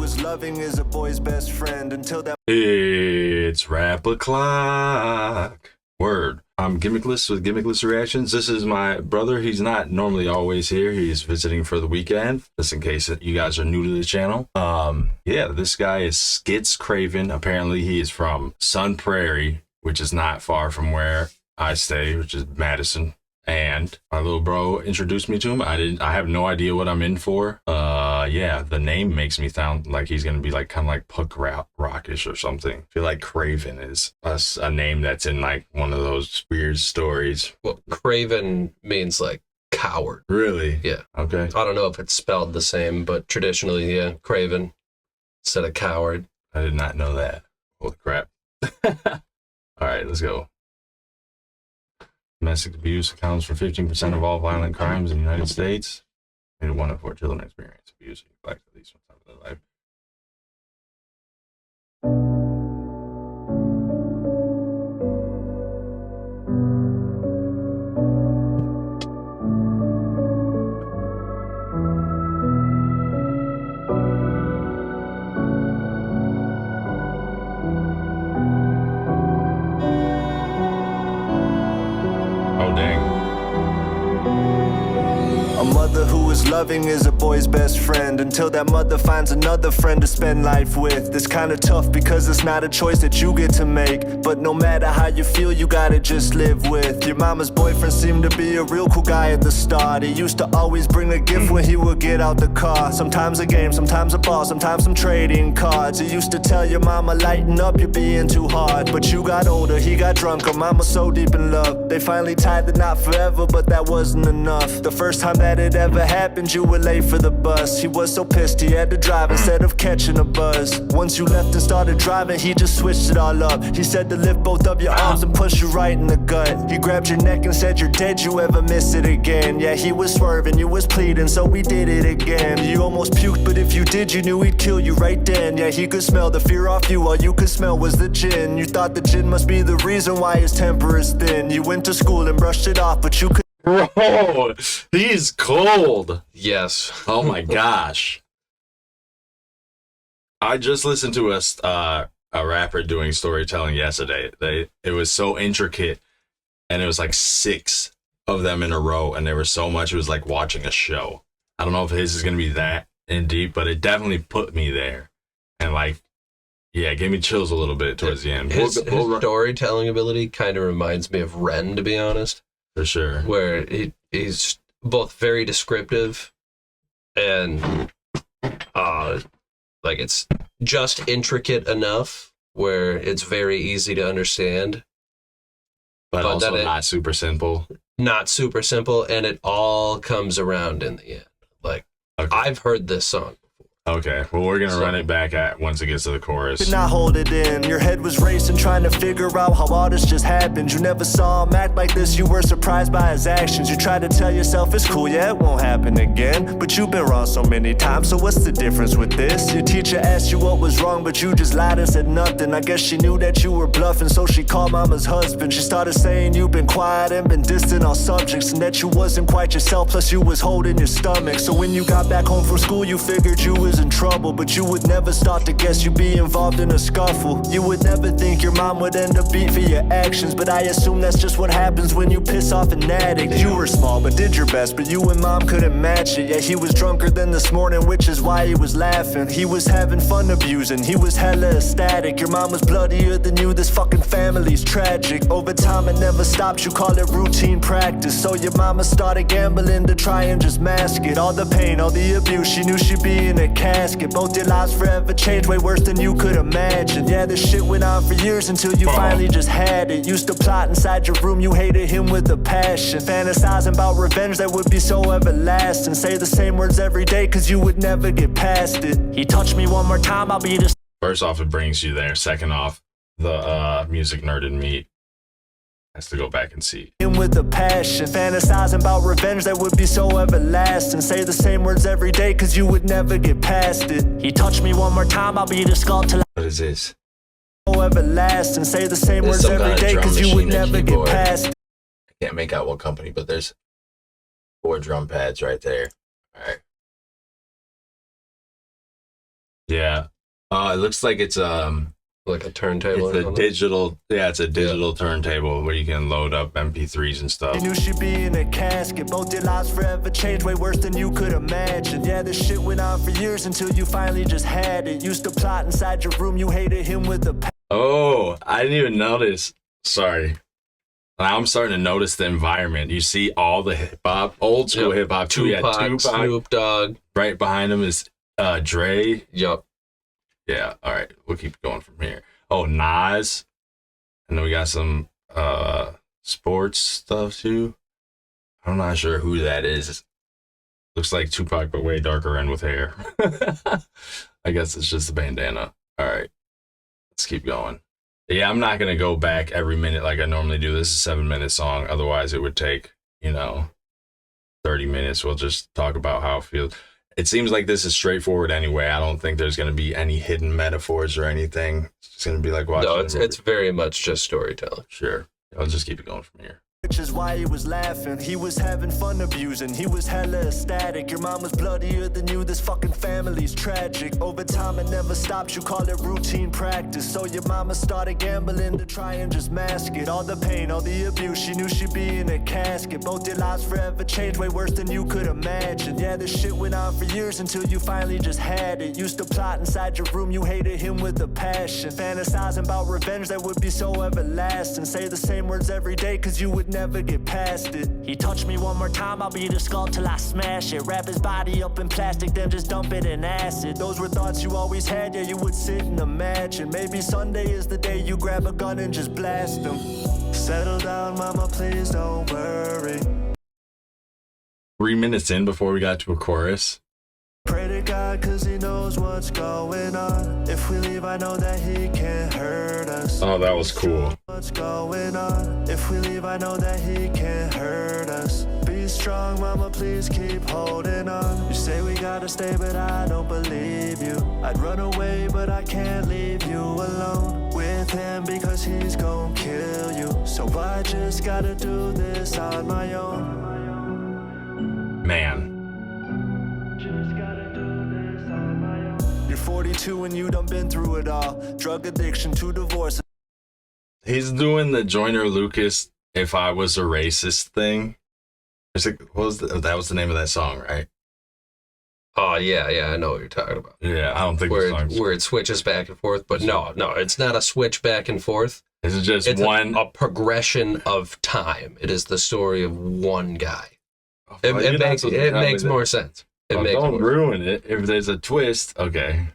who is loving is a boy's best friend until that. It's rap o'clock. Word. I'm Gimmickless with Gimmickless Reactions. This is my brother. He's not normally always here. He's visiting for the weekend, just in case you guys are new to the channel. Yeah, this guy is sKitz Kraven. Apparently he is from Sun Prairie, which is not far from where I stay, which is Madison. And my little bro introduced me to him. I have no idea what I'm in for. Yeah, the name makes me sound like he's gonna be like kind of like punk rockish or something. I feel like Kraven is a name that's in like one of those weird stories. Well, Kraven means like coward. Really? Yeah. Okay. I don't know if it's spelled the same, but traditionally, yeah, Kraven instead of coward. I did not know that. Holy crap. All right, let's go. Domestic abuse accounts for 15% of all violent crimes in the United States. Maybe 1 in 4 children experience abuse or neglect at least one time in their life. Oh, dang. A mother who is loving is a boy's best friend until that mother finds another friend to spend life with. It's kinda tough because it's not a choice that you get to make, but no matter how you feel, you gotta just live with. Your mama's boyfriend seemed to be a real cool guy at the start. He used to always bring a gift when he would get out the car. Sometimes a game, sometimes a ball, sometimes some trading cards. He used to tell your mama, lighten up, you're being too hard. But you got older, he got drunker, mama so deep in love. They finally tied the knot forever, but that wasn't enough. The first time that it ever happened, you were late for the bus. He was so pissed he had to drive instead of catching a buzz. Once you left and started driving, he just switched it all up. He said to lift both of your arms and push you right in the gut. He grabbed your neck and said, you're dead, you ever miss it again. Yeah, he was swerving, you was pleading, so we did it again. You almost puked, but if you did, you knew he'd kill you right then. Yeah, he could smell the fear off you, all you could smell was the gin. You thought the gin must be the reason why his temper is thin. You went to school and brushed it off, but you could. Bro, he's cold. Yes. Oh my gosh. I just listened to a rapper doing storytelling yesterday. It was so intricate, and it was like 6 of them in a row, and there was so much. It was like watching a show. I don't know if his is gonna be that in deep, but it definitely put me there, and like, yeah, it gave me chills a little bit towards the end. His storytelling ability kind of reminds me of Ren, to be honest. For sure. Where he's both very descriptive and like it's just intricate enough where it's very easy to understand. But also not super simple. Not super simple, and it all comes around in the end. Like, okay. I've heard this song. Okay, well, we're gonna run it back once it gets to the chorus. Did not hold it in. Your head was racing, trying to figure out how all this just happened. You never saw him act like this. You were surprised by his actions. You tried to tell yourself it's cool, yeah, it won't happen again. But you've been wrong so many times, so what's the difference with this? Your teacher asked you what was wrong, but you just lied and said nothing. I guess she knew that you were bluffing, so she called mama's husband. She started saying you've been quiet and been distant on subjects, and that you wasn't quite yourself, plus you was holding your stomach. So when you got back home from school, you figured you was in trouble, but you would never start to guess you'd be involved in a scuffle. You would never think your mom would end up beat for your actions, but I assume that's just what happens when you piss off an addict. You were small but did your best, but you and mom couldn't match it. Yeah, he was drunker than this morning, which is why he was laughing. He was having fun abusing, he was hella ecstatic. Your mom was bloodier than you, this fucking family's tragic. Over time it never stopped, you call it routine practice. So your mama started gambling to try and just mask it. All the pain, all the abuse, she knew she'd be in a casket. Both your lives forever changed, way worse than you could imagine. Yeah, this shit went on for years until you finally just had it. Used to plot inside your room, you hated him with a passion. Fantasizing about revenge that would be so everlasting. Say the same words every day cause you would never get past it. He touched me one more time, I'll be the. First off, it brings you there. Second off, the music nerd in me has to go back and see. Him with a passion, fantasizing about revenge that would be so everlasting. Say the same words every day cause you would never get past it. He touched me one more time, I'll be the skull till. What is this? So everlasting. Say the same words every day cause you would never get past it. I can't make out what company, but there's 4 drum pads right there. All right. Yeah. It looks like it's Like a turntable. it's a digital. Yeah, it's a digital turntable where you can load up MP3s and stuff. You knew she'd be in a casket. Both your lives forever changed, way worse than you could imagine. Yeah, this shit went on for years until you finally just had it. Used to plot inside your room, you hated him with a Oh, I didn't even notice. Sorry. Now I'm starting to notice the environment. You see all the hip hop, old school hip hop. Tupac, Snoop Dogg. Right behind him is Dre. Yup. Yeah, all right. We'll keep going from here. Oh, Nas. And then we got some sports stuff too. I'm not sure who that is. Looks like Tupac, but way darker and with hair. I guess it's just a bandana. All right. Let's keep going. Yeah, I'm not going to go back every minute like I normally do. This is a 7-minute song. Otherwise, it would take, 30 minutes. We'll just talk about how it feels. It seems like this is straightforward anyway. I don't think there's going to be any hidden metaphors or anything. It's going to be like watching. No, it's very much just storytelling. Sure. I'll just keep it going from here. which is why he was laughing. He was having fun abusing, he was hella ecstatic. Your mom was bloodier than you, this fucking family's tragic. Over time it never stops, you call it routine practice. So your mama started gambling to try and just mask it. All the pain, all the abuse, she knew she'd be in a casket. Both your lives forever changed, way worse than you could imagine. Yeah, this shit went on for years until you finally just had it. Used to plot inside your room, you hated him with a passion. Fantasizing about revenge that would be so everlasting. Say the same words every day cause you would never get past it. He touched me one more time, I'll be the skull till I smash it. Wrap his body up in plastic, then just dump it in acid. Those were thoughts you always had, yeah, you would sit and imagine. Maybe Sunday is the day you grab a gun and just blast him. Settle down, mama, please don't worry. 3 minutes in before we got to a chorus. Pray to God cause he knows what's going on. If we leave, I know that he can't hurt us. Oh, that was cool. What's going on? If we leave, I know that he can't hurt us. Be strong, mama, please keep holding on. You say we gotta stay, but I don't believe you. I'd run away, but I can't leave you alone with him because he's gonna kill you. So I just gotta do this on my own. Man. You're 42 and you done been through it all. Drug addiction to divorce. He's doing the Joyner Lucas "If I Was a Racist" thing. It's like, that was the name of that song, right? Oh yeah, I know what you're talking about. Yeah, I don't think where it switches back and forth, but no, it's not a switch back and forth. It's just it's one a progression of time. It is the story of one guy. It makes more sense. Don't ruin it. If there's a twist, okay.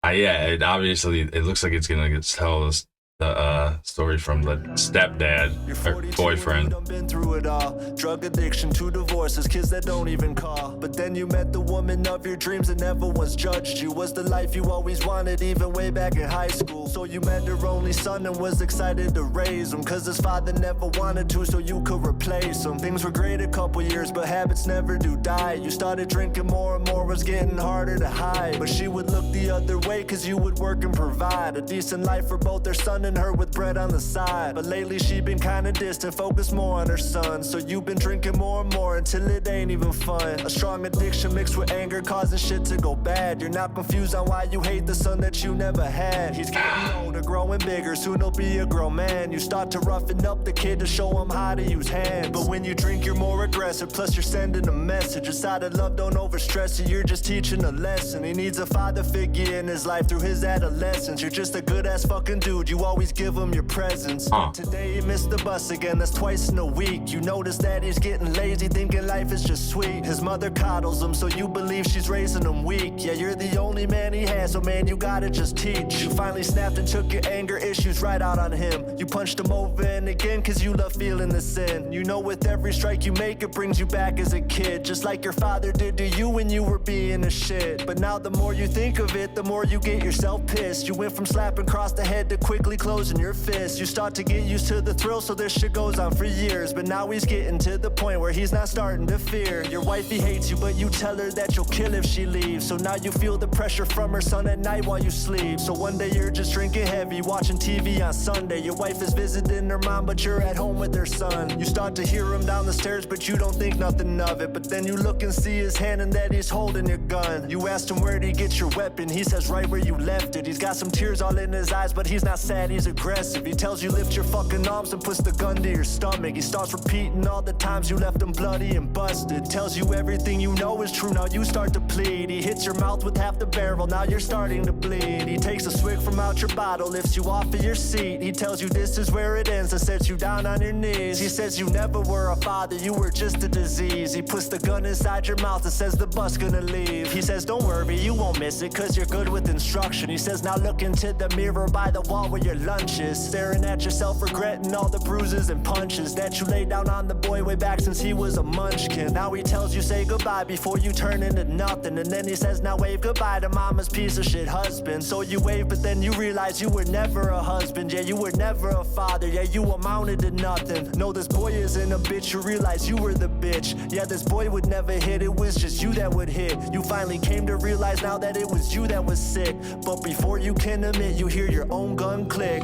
It obviously it looks like it's gonna tell us the story from the stepdad or boyfriend. You've been through it all. Drug addiction to divorces, kids that don't even call. But then you met the woman of your dreams that never once judged you. Was the life you always wanted, even way back in high school. So you met her only son and was excited to raise him, cause his father never wanted to, so you could replace him. Things were great a couple years, but habits never do die. You started drinking more and more, was getting harder to hide. But she would look the other way, cause you would work and provide a decent life for both their son and her with bread on the side. But lately she been kinda distant, focused more on her son. So you've been drinking more and more until it ain't even fun. A strong addiction mixed with anger causing shit to go bad. You're not confused on why you hate the son that you never had. He's getting older, growing bigger, soon he'll be a grown man. You start to roughen up the kid to show him how to use hands. But when you drink you're more aggressive, plus you're sending a message. Decided love don't overstress you, you're just teaching a lesson. He needs a father figure in his life through his adolescence. You're just a good ass fucking dude, you always give him your presence. Today he missed the bus again, that's twice in a week. You notice that he's getting lazy, thinking life is just sweet. His mother coddles him, so you believe she's raising him weak. Yeah, you're the only man he has, so man, you gotta just teach. You finally snapped and took your anger issues right out on him. You punched him over and again, cause you love feeling the sin. You know with every strike you make, it brings you back as a kid. Just like your father did to you when you were being a shit. But now the more you think of it, the more you get yourself pissed. You went from slapping across the head to quickly closing your fist. You start to get used to the thrill, so this shit goes on for years. But now he's getting to the point where he's not starting to fear. Your wifey hates you, but you tell her that you'll kill if she leaves. So now you feel the pressure from her son at night while you sleep. So one day you're just drinking heavy, watching TV on Sunday. Your wife is visiting her mom, but you're at home with her son. You start to hear him down the stairs, but you don't think nothing of it. But then you look and see his hand and that he's holding your gun. You asked him where'd he get your weapon, he says right where you left it. He's got some tears all in his eyes, but he's not sad, he's aggressive. He tells you lift your fucking arms and puts the gun to your stomach. He starts repeating all the times you left him bloody and busted. Tells you everything you know is true, now you start to plead. He hits your mouth with half the barrel, now you're starting to bleed. He takes a swig from out your bottle, lifts you off of your seat. He tells you this is where it ends and sets you down on your knees. He says you never were a father, you were just a disease. He puts the gun inside your mouth and says the bus gonna leave. He says don't worry, you won't miss it, cause you're good with instruction. He says now look into the mirror by the wall where your lunch is. Staring at yourself, regretting all the bruises and punches that you laid down on the boy way back since he was a munchkin. Now he tells you say goodbye before you turn into nothing. And then he says now wave goodbye to mama's piece of shit husband. So you wave, but then you realize you were never a husband. Yeah, you were never a father. Yeah, you amounted to nothing. No, this boy isn't a bitch. You realize you were the bitch. Yeah, this boy would never hit. It was just you that would hit. You finally came to realize now that it was you that was sick. But before you can admit, you hear your own gun click.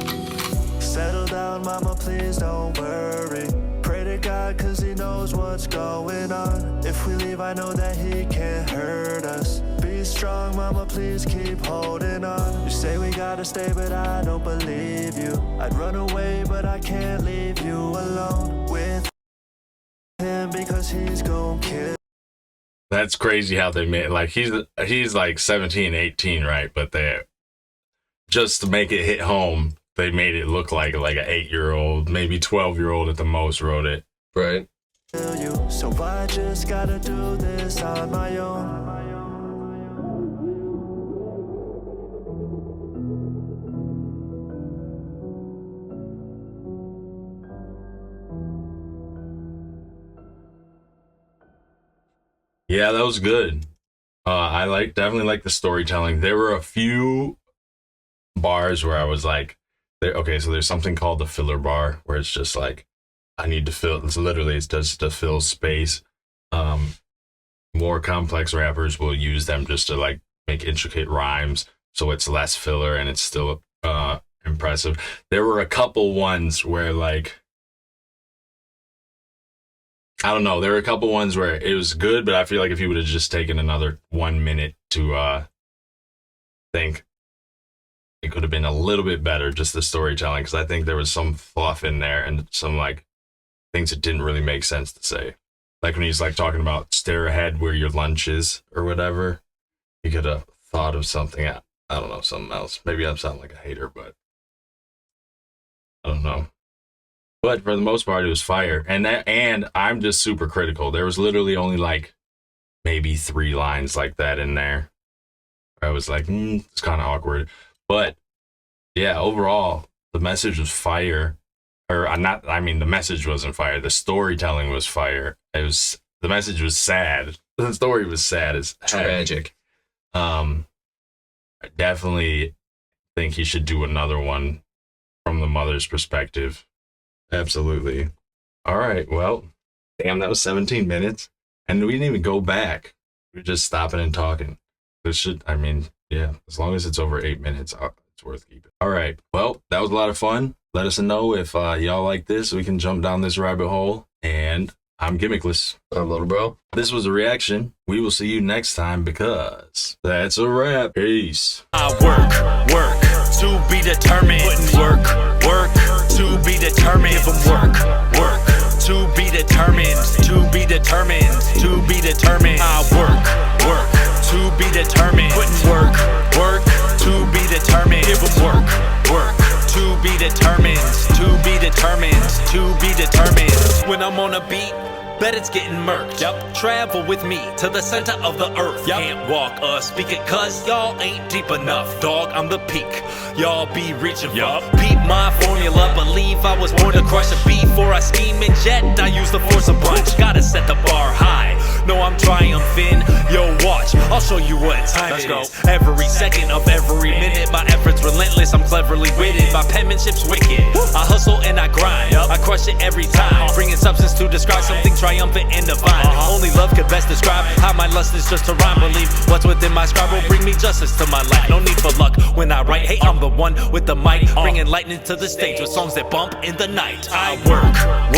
Settle down, mama, please don't worry. Pray to God, cause he knows what's going on. If we leave, I know that he can't hurt us. Be strong, mama, please keep holding on. You say we gotta stay, but I don't believe you. I'd run away, but I can't leave you alone with him because he's gon' kill. That's crazy how they made, like, he's like 17, 18, right? But they, just to make it hit home, they made it look like an 8-year-old, maybe 12-year-old at the most wrote it. Right. So I just gotta do this on my own. Yeah, that was good. I definitely like the storytelling. There were a few bars where I was like, okay, so there's something called the filler bar where it's just like, I need to fill, it's literally, it's just to fill space. More complex rappers will use them just to like make intricate rhymes, so it's less filler and it's still impressive. There were a couple ones where like, I don't know, there were a couple ones where it was good, but I feel like if you would have just taken another 1 minute to think, it could have been a little bit better, just the storytelling, because I think there was some fluff in there and some like things that didn't really make sense to say. Like when he's like talking about stare ahead where your lunch is or whatever, he could have thought of something, I don't know, something else. Maybe I'm sounding like a hater, but I don't know. But for the most part, it was fire. And I'm just super critical. There was literally only like maybe 3 lines like that in there. I was like, it's kind of awkward. But yeah, overall, the message was fire. Or not, I mean, the message wasn't fire. The storytelling was fire. The message was sad. The story was sad as heck. Tragic. I definitely think he should do another one from the mother's perspective. Absolutely. All right, well, damn, that was 17 minutes. And we didn't even go back. We're just stopping and talking. This should, I mean, yeah, as long as it's over 8 minutes, it's worth keeping. All right, well, that was a lot of fun. Let us know if y'all like this. We can jump down this rabbit hole. And I'm Gimmickless. I'm Little Bro. This was a reaction. We will see you next time because that's a wrap. Peace. I work to be determined. Work to be determined. Give 'em work to be determined. To be determined. To be determined. I work to be determined. Work to be determined. Give 'em work to be determined. To be determined. To be determined. When I'm on a beat, bet it's getting murked. Yep. Travel with me to the center of the earth. Yep. Can't walk or speak it cause y'all ain't deep enough. Dog, I'm the peak. Y'all be reaching for. Peep my formula. Believe I was born to crush a beat. Before I scheme and jet, I use the force of punch. Gotta set the bar high. No, I'm triumphing. Yo, watch. I'll show you what time it is. Every second of every minute, my efforts relentless. I'm cleverly witted, my penmanship's wicked. I hustle and I grind, I crush it every time. Bringing substance to describe something triumphant and divine. Only love could best describe how my lust is just to rhyme. Believe what's within my scribe will bring me justice to my life. No need for luck when I write. Hey, I'm the one with the mic, bringing lightning to the stage with songs that bump in the night. I work,